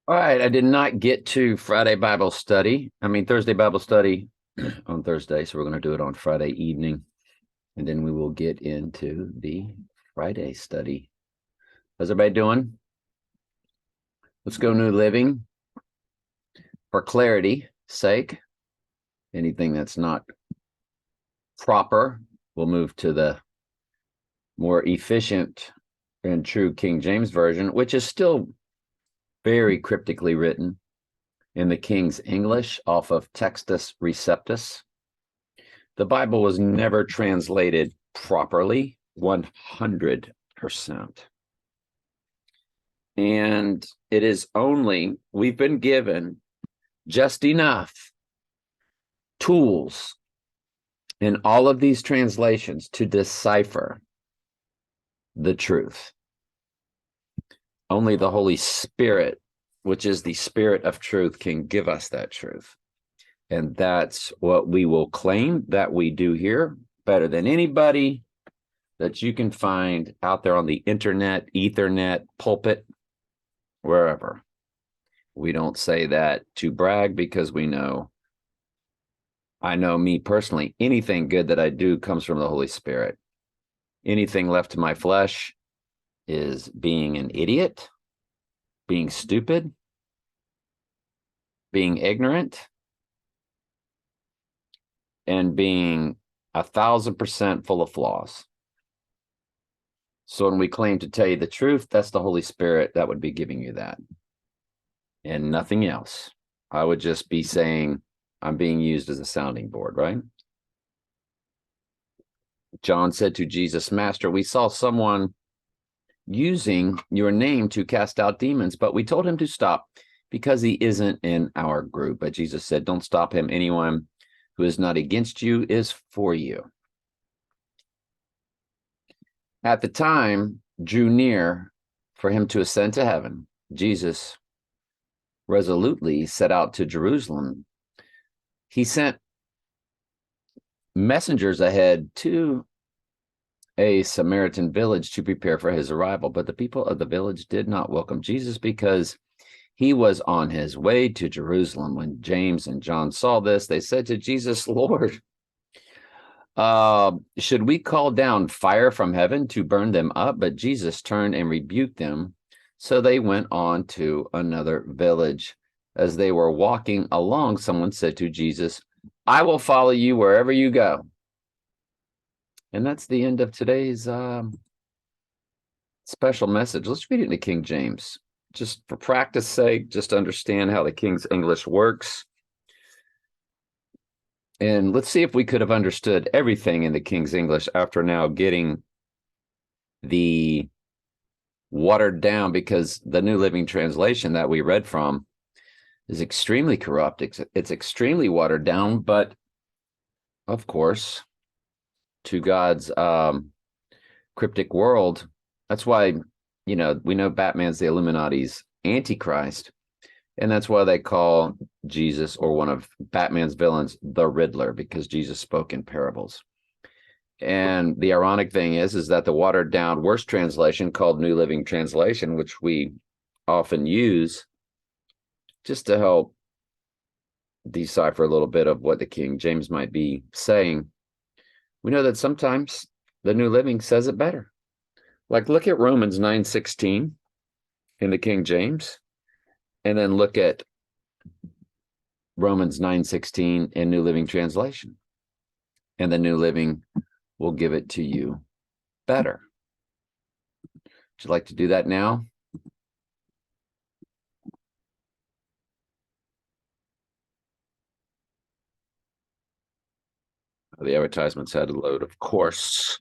All right, I did not get to Friday Bible study. Thursday Bible study on Thursday, so we're going to do it on Friday evening, and then we will get into the Friday study. How's everybody doing? Let's go New Living. For clarity sake, anything that's not proper, we'll move to the more efficient and true King James Version, which is still very cryptically written in the King's English off of Textus Receptus. The Bible was never translated properly, 100%. And it is only, we've been given just enough tools in all of these translations to decipher the truth. Only the Holy Spirit, which is the Spirit of truth, can give us that truth. And that's what we will claim that we do here better than anybody that you can find out there on the internet, Ethernet, pulpit, wherever. We don't say that to brag because I know me personally, anything good that I do comes from the Holy Spirit. Anything left to my flesh is being an idiot, being stupid, being ignorant, and being 1,000% full of flaws. So when we claim to tell you the truth, that's the Holy Spirit that would be giving you that, and nothing else. I would just be saying I'm being used as a sounding board, right? John said to Jesus, "Master, we saw someone using your name to cast out demons, but we told him to stop because he isn't in our group." But Jesus said, "Don't stop him. Anyone who is not against you is for you." At the time drew near for him to ascend to heaven, Jesus resolutely set out to Jerusalem. He sent messengers ahead to a Samaritan village to prepare for his arrival, but the people of the village did not welcome Jesus because he was on his way to Jerusalem. When James and John saw this, they said to Jesus, "Lord, should we call down fire from heaven to burn them up?" But Jesus turned and rebuked them. So they went on to another village. As they were walking along, someone said to Jesus, "I will follow you wherever you go." And that's the end of today's special message. Let's read it in the King James, just for practice sake, just to understand how the King's English works. And let's see if we could have understood everything in the King's English after now getting the watered down, because the New Living Translation that we read from is extremely corrupt. It's extremely watered down, but of course, to God's cryptic world, that's why, we know Batman's the Illuminati's Antichrist. And that's why they call Jesus, or one of Batman's villains, the Riddler, because Jesus spoke in parables. And the ironic thing is that the watered down worst translation, called New Living Translation, which we often use just to help decipher a little bit of what the King James might be saying, we know that sometimes the New Living says it better. Like, look at Romans 9:16 in the King James, and then look at Romans 9:16 in New Living Translation, and the New Living will give it to you better. Would you like to do that now? The advertisements had to load, of course,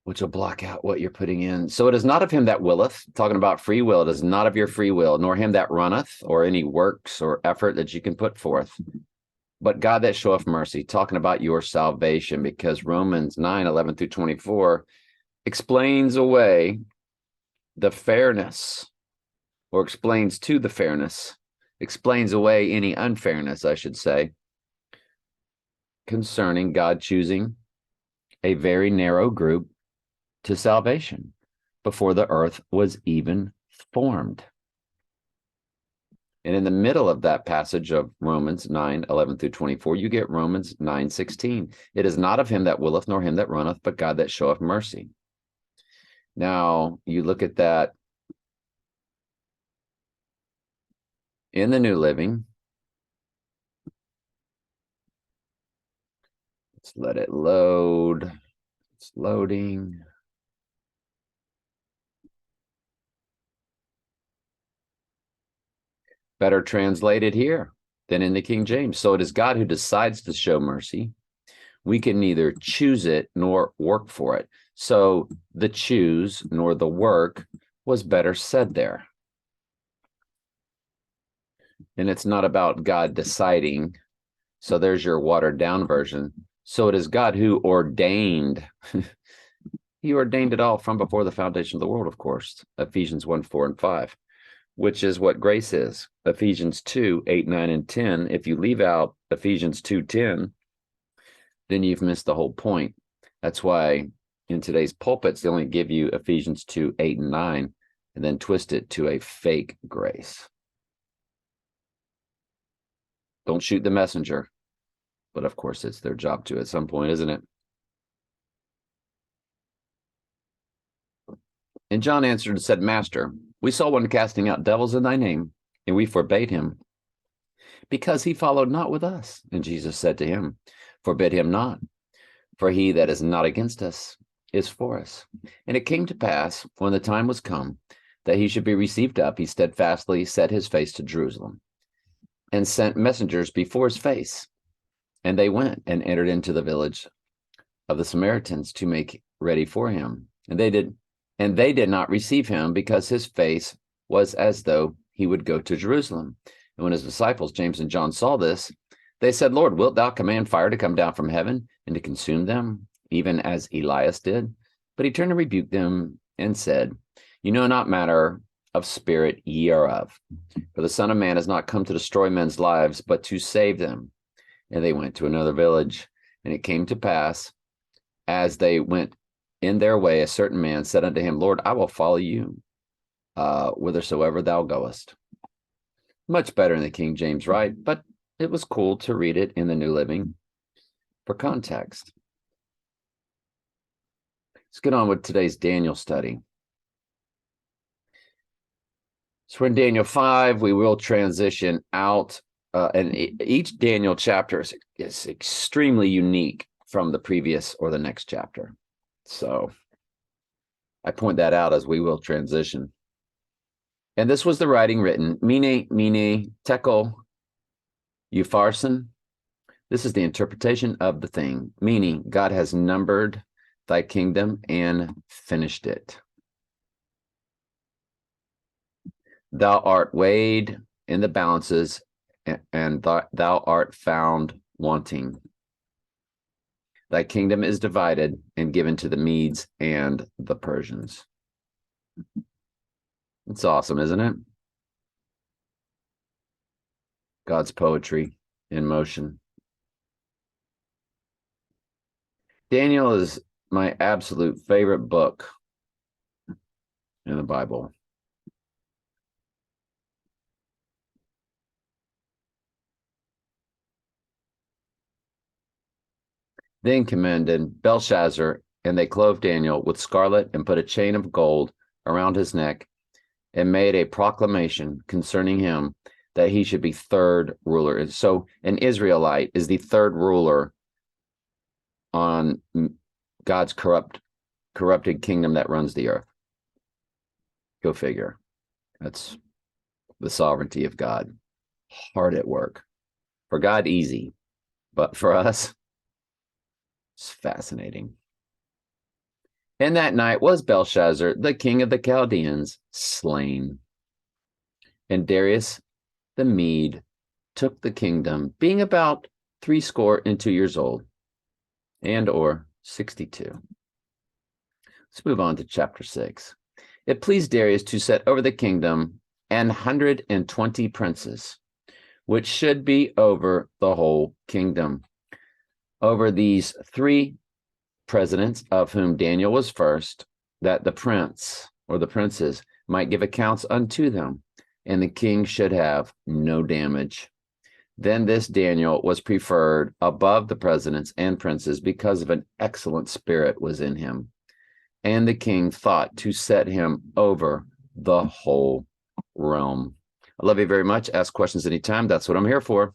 which will block out what you're putting in. "So it is not of him that willeth," talking about free will, "it is not of your free will, nor him that runneth, or any works or effort that you can put forth, but God that showeth mercy," talking about your salvation, because Romans 9:11-24 explains away the fairness, or explains to the fairness, explains away any unfairness, I should say, concerning God choosing a very narrow group to salvation before the earth was even formed. And in the middle of that passage of Romans 9:11 through 24, you get Romans 9:16. It is not of him that willeth, nor him that runneth, but God that showeth mercy. Now, you look at that in the New Living. Let's let it load. It's loading. Better translated here than in the King James. So it is God who decides to show mercy. We can neither choose it nor work for it. So the choose nor the work was better said there. And it's not about God deciding. So there's your watered down version. So it is God who ordained. He ordained it all from before the foundation of the world, of course. Ephesians 1:4-5. Which is what grace is. Ephesians 2:8, 9, and 10. If you leave out Ephesians 2:10, then you've missed the whole point. That's why in today's pulpits, they only give you Ephesians 2:8 and 9, and then twist it to a fake grace. Don't shoot the messenger. But of course, it's their job to at some point, isn't it? And John answered and said, Master, we saw one casting out devils in thy name, and we forbade him, because he followed not with us. And Jesus said to him, Forbid him not, for he that is not against us is for us. And it came to pass, when the time was come, that he should be received up, he steadfastly set his face to Jerusalem, and sent messengers before his face. And they went and entered into the village of the Samaritans to make ready for him. And they did not receive him, because his face was as though he would go to Jerusalem. And when his disciples, James and John, saw this, they said, Lord, wilt thou command fire to come down from heaven and to consume them, even as Elias did? But he turned and rebuked them and said, You know not matter of spirit ye are of. For the Son of Man has not come to destroy men's lives, but to save them. And they went to another village. And it came to pass, as they went in their way, a certain man said unto him, Lord, I will follow you whithersoever thou goest. Much better in the King James, right? But it was cool to read it in the New Living for context. Let's get on with today's Daniel study. So we're in Daniel 5. We will transition out, and each Daniel chapter is extremely unique from the previous or the next chapter. So I point that out as we will transition. And this was the writing written, Mene, Tekel, Upharsin. This is the interpretation of the thing, meaning God has numbered thy kingdom and finished it. Thou art weighed in the balances, and thou art found wanting. Thy kingdom is divided and given to the Medes and the Persians. It's awesome, isn't it? God's poetry in motion. Daniel is my absolute favorite book in the Bible. Then commanded Belshazzar, and they clothed Daniel with scarlet and put a chain of gold around his neck, and made a proclamation concerning him that he should be third ruler. And so an Israelite is the third ruler on God's corrupted kingdom that runs the earth. Go figure. That's the sovereignty of God. Hard at work. For God, easy. But for us, it's fascinating. And that night was Belshazzar, the king of the Chaldeans, slain. And Darius the Mede took the kingdom, being about 62 years old, and or 62. Let's move on to chapter 6. It pleased Darius to set over the kingdom 120 princes, which should be over the whole kingdom. Over these 3 presidents, of whom Daniel was first, that the prince or the princes might give accounts unto them, and the king should have no damage. Then this Daniel was preferred above the presidents and princes because of an excellent spirit was in him. And the king thought to set him over the whole realm. I love you very much. Ask questions anytime. That's what I'm here for.